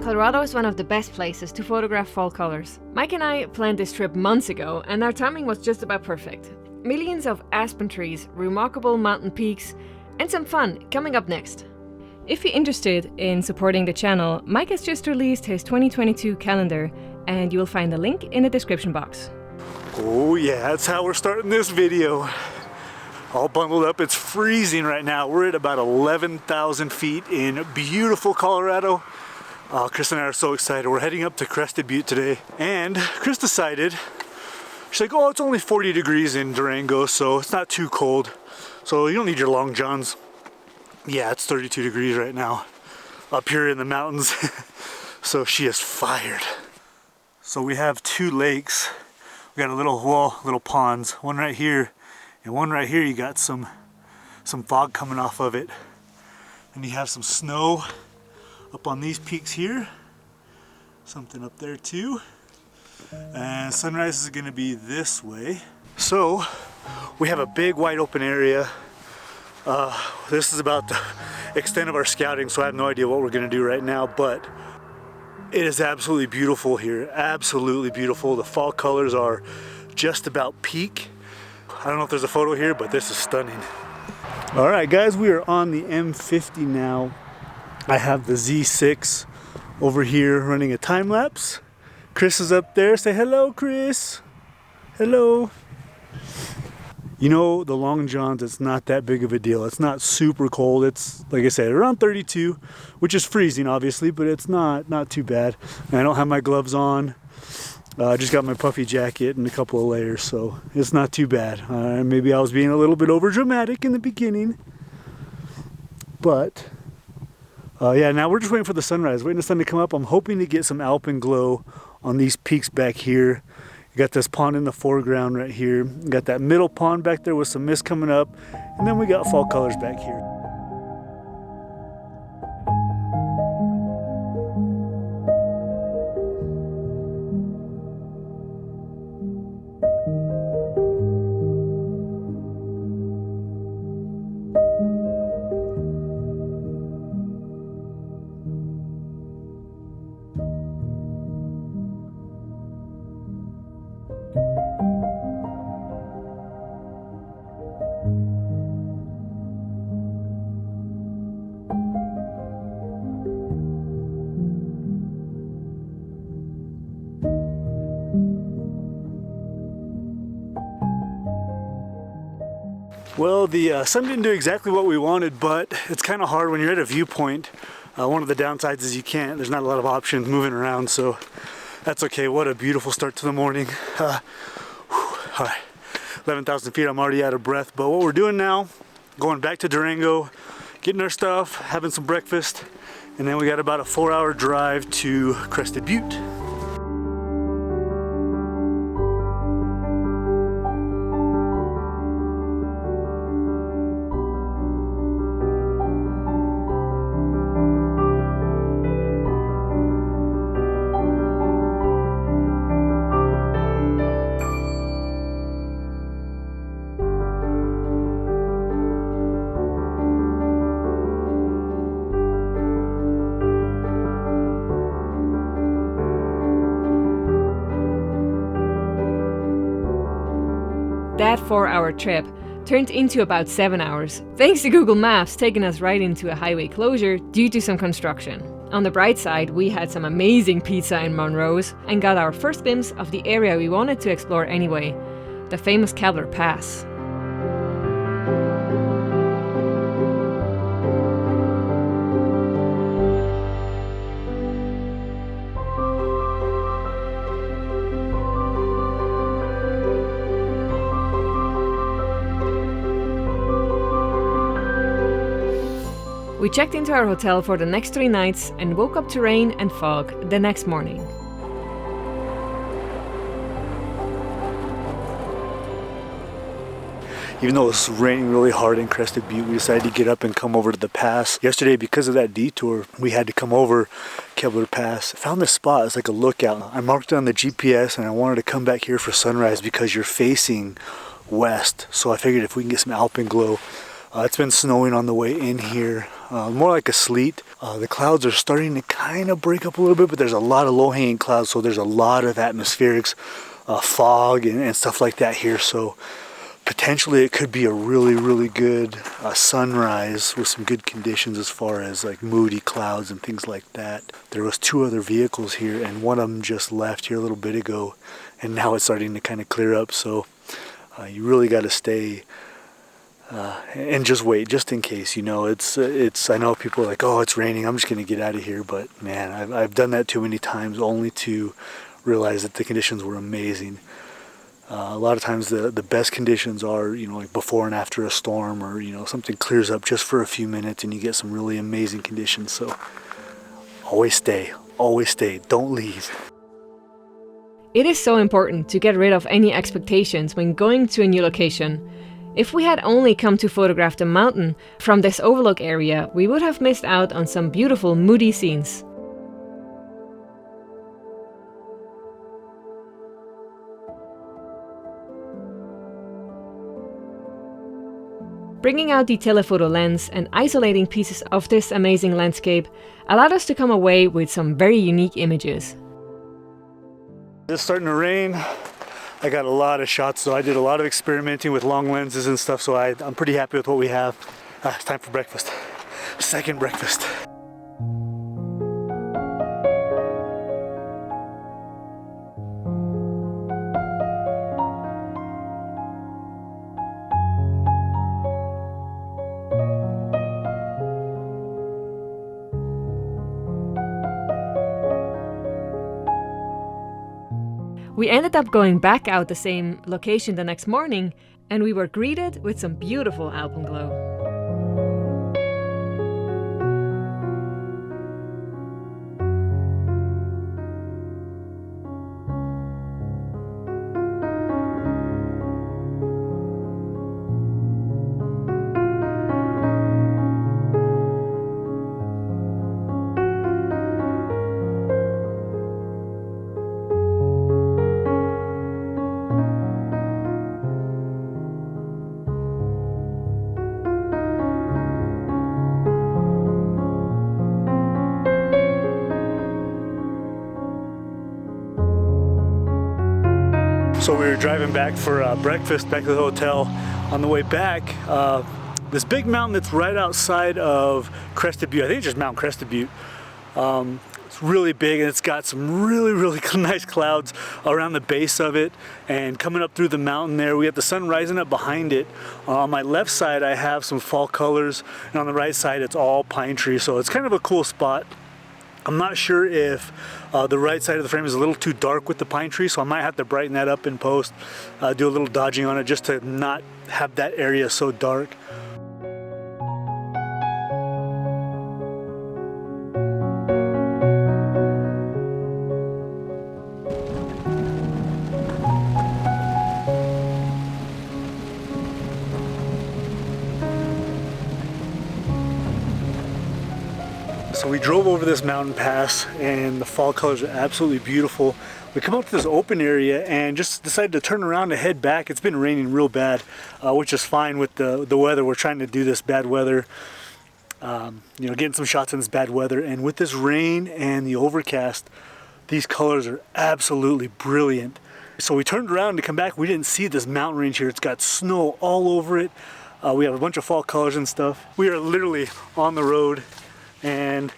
Colorado is one of the best places to photograph fall colors. Mike and I planned this trip months ago, and our timing was just about perfect. Millions of aspen trees, remarkable mountain peaks, and some fun coming up next. If you're interested in supporting the channel, Mike has just released his 2022 calendar, and you will find the link in the description box. Oh yeah, that's how we're starting this video. All bundled up. It's freezing right now. We're at about 11,000 feet in beautiful Colorado. Chris and I are so excited. We're heading up to Crested Butte today, and Chris decided, she's like, oh, it's only 40 degrees in Durango, so it's not too cold. So you don't need your long johns. Yeah, it's 32 degrees right now up here in the mountains. So she is fired. So we have two lakes. We got a little ponds, one right here and one right here. You got some fog coming off of it, and you have some snow up on these peaks here, something up there too, and sunrise is going to be this way. So we have a big wide open area. This is about the extent of our scouting, so I have no idea what we're going to do right now, but it is absolutely beautiful here. Absolutely beautiful. The fall colors are just about peak. I don't know if there's a photo here, but this is stunning. All right, guys, we are on the M50 now. I have the Z6 over here running a time lapse. Chris is up there. Say hello, Chris. Hello. You know, the long johns, it's not that big of a deal. It's not super cold. It's, like I said, around 32, which is freezing, obviously, but it's not too bad. And I don't have my gloves on. I just got my puffy jacket and a couple of layers, so it's not too bad. Maybe I was being a little bit over dramatic in the beginning, but yeah, now we're just waiting for the sunrise, waiting for the sun to come up. I'm hoping to get some alpenglow on these peaks back here. You got this pond in the foreground right here. You got that middle pond back there with some mist coming up, and then we got fall colors back here. Well, the sun didn't do exactly what we wanted, but it's kind of hard when you're at a viewpoint. One of the downsides is there's not a lot of options moving around, so that's okay. What a beautiful start to the morning. All right, 11,000 feet, I'm already out of breath, but what we're doing now, going back to Durango, getting our stuff, having some breakfast, and then we got about a 4-hour drive to Crested Butte. That 4-hour trip turned into about 7 hours, thanks to Google Maps taking us right into a highway closure due to some construction. On the bright side, we had some amazing pizza in Monroe's and got our first glimpse of the area we wanted to explore anyway, the famous Kebler Pass. We checked into our hotel for the next 3 nights and woke up to rain and fog the next morning. Even though it was raining really hard in Crested Butte, we decided to get up and come over to the pass. Yesterday, because of that detour, we had to come over Kebler Pass. I found this spot, it's like a lookout. I marked it on the GPS and I wanted to come back here for sunrise because you're facing west. So I figured if we can get some alpenglow. It's been snowing on the way in here. more like a sleet. The clouds are starting to kind of break up a little bit, but there's a lot of low-hanging clouds, so there's a lot of atmospherics, fog and stuff like that here. So potentially it could be a really good sunrise with some good conditions as far as like moody clouds and things like that. There was 2 other vehicles here, and one of them just left here a little bit ago, and now it's starting to kind of clear up. So you really got to stay and just wait, just in case. You know, it's I know people are like, oh, it's raining, I'm just gonna get out of here, but man, I've done that too many times only to realize that the conditions were amazing. A lot of times the best conditions are, you know, like before and after a storm, or, you know, something clears up just for a few minutes and you get some really amazing conditions. So always stay, don't leave. It is so important to get rid of any expectations when going to a new location. If we had only come to photograph the mountain from this overlook area, we would have missed out on some beautiful moody scenes. Bringing out the telephoto lens and isolating pieces of this amazing landscape allowed us to come away with some very unique images. It's starting to rain. I got a lot of shots, so I did a lot of experimenting with long lenses and stuff, so I'm pretty happy with what we have. It's time for breakfast. Second breakfast. We ended up going back out the same location the next morning, and we were greeted with some beautiful alpenglow. So we were driving back for breakfast back to the hotel. On the way back, this big mountain that's right outside of Crested Butte, I think it's just Mount Crested Butte. It's really big, and it's got some really nice clouds around the base of it, and coming up through the mountain there, we have the sun rising up behind it. On my left side I have some fall colors, and on the right side it's all pine trees, so it's kind of a cool spot. I'm not sure if the right side of the frame is a little too dark with the pine tree, so I might have to brighten that up in post, do a little dodging on it just to not have that area so dark. So we drove over this mountain pass, and the fall colors are absolutely beautiful. We come up to this open area and just decided to turn around and head back. It's been raining real bad, which is fine with the weather. We're trying to do this bad weather, you know, getting some shots in this bad weather. And with this rain and the overcast, these colors are absolutely brilliant. So we turned around to come back. We didn't see this mountain range here. It's got snow all over it. We have a bunch of fall colors and stuff. We are literally on the road. And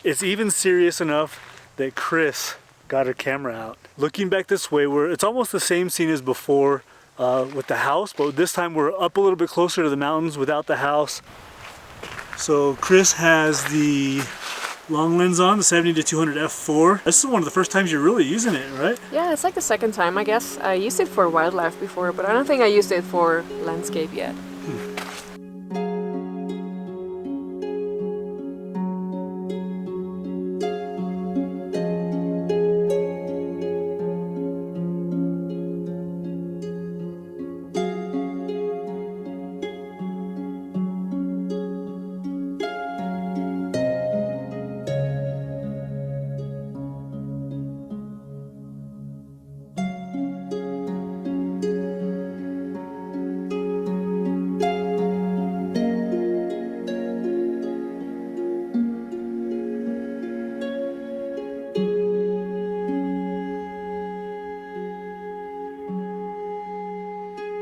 it's even serious enough that Chris got her camera out. Looking back this way, it's almost the same scene as before with the house, but this time we're up a little bit closer to the mountains without the house. So Chris has the long lens on, the 70-200 f4. This is one of the first times you're really using it, right? Yeah, it's like the second time, I guess. I used it for wildlife before, but I don't think I used it for landscape yet.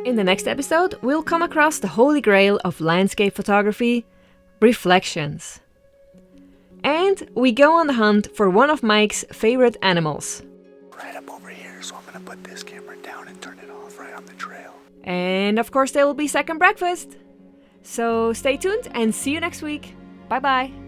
In the next episode, we'll come across the holy grail of landscape photography, reflections. And we go on the hunt for one of Mike's favorite animals. Right up over here, so I'm gonna put this camera down and turn it off right on the trail. And of course there will be second breakfast. So stay tuned and see you next week. Bye bye.